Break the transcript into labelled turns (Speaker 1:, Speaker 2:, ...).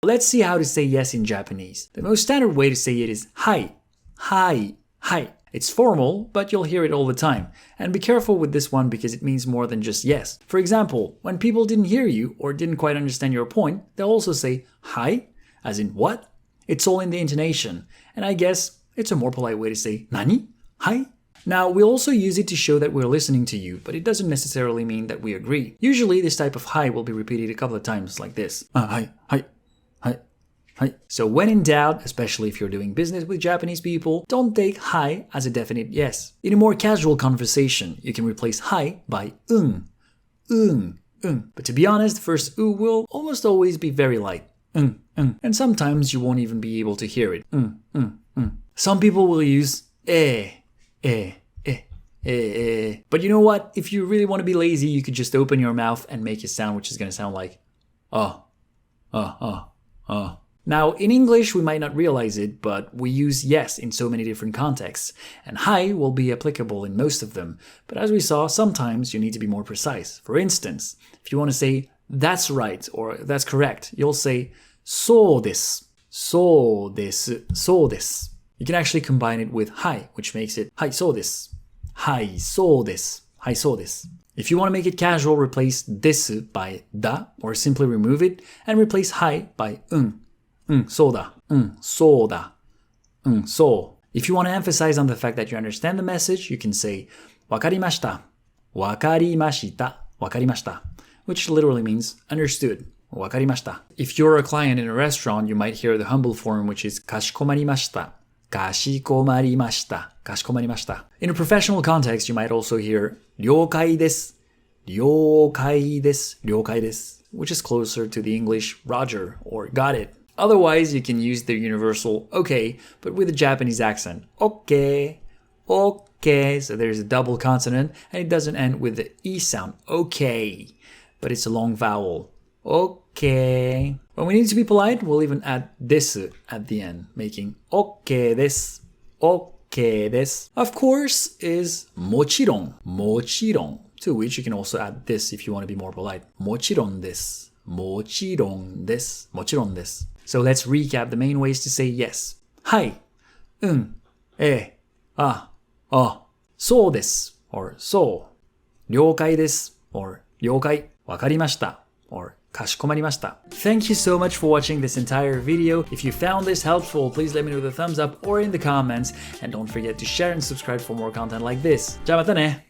Speaker 1: Let's see how to say yes in Japanese. The most standard way to say it is hai, hai, hai. It's formal, but you'll hear it all the time. And be careful with this one because it means more than just yes. For example, when people didn't hear you or didn't quite understand your point, they'll also say hai, as in what? It's all in the intonation. And I guess it's a more polite way to say nani? Hai? Now, we also use it to show that we're listening to you, but it doesn't necessarily mean that we agree. Usually, this type of hai will be repeated a couple of times like this. Hai, hai, hai. So when in doubt, especially if you're doing business with Japanese people, don't take hai as a definite yes. In a more casual conversation, you can replace hai by But to be honest, the first will almost always be very light. And sometimes you won't even be able to hear it. Some people will use But you know what? If you really want to be lazy, you could just open your mouth and make a sound which is going to sound like Now, in English, we might not realize it, but we use yes in so many different contexts, and hai will be applicable in most of them. But as we saw, sometimes you need to be more precise. For instance, if you want to say, that's right, or that's correct, you'll say, そうです, そうです, そうです. You can actually combine it with hai, which makes it はい、そうです. はい、そうです. はい、そうです. If you want to make it casual, replace です by だ, or simply remove it, and replace はい by そうだ. そうだ. そう. If you want to emphasize on the fact that you understand the message, you can say わかりました. わかりました. わかりました. Which literally means understood. わかりました. If you're a client in a restaurant, you might hear the humble form, which is かしこまりました. かしこまりました. かしこまりました. In a professional context, you might also hear 了解です. 了解です. 了解です. Which is closer to the English Roger or got it. Otherwise, you can use the universal okay, but with a Japanese accent. Okay. Okay. So there's a double consonant and it doesn't end with the E sound. Okay. But it's a long vowel. Okay. When we need to be polite, we'll even add desu at the end, making okay desu. Okay desu. Of course is もちろん. もちろん. To which you can also add this if you want to be more polite. もちろんです. もちろんです. もちろんです. So let's recap the main ways to say yes. はい。そうです or そう。了解です or 了解。わかりました or かしこまりました。Thank you so much for watching this entire video. If you found this helpful, please let me know with a thumbs up or in the comments. And don't forget to share and subscribe for more content like this. じゃあまたね。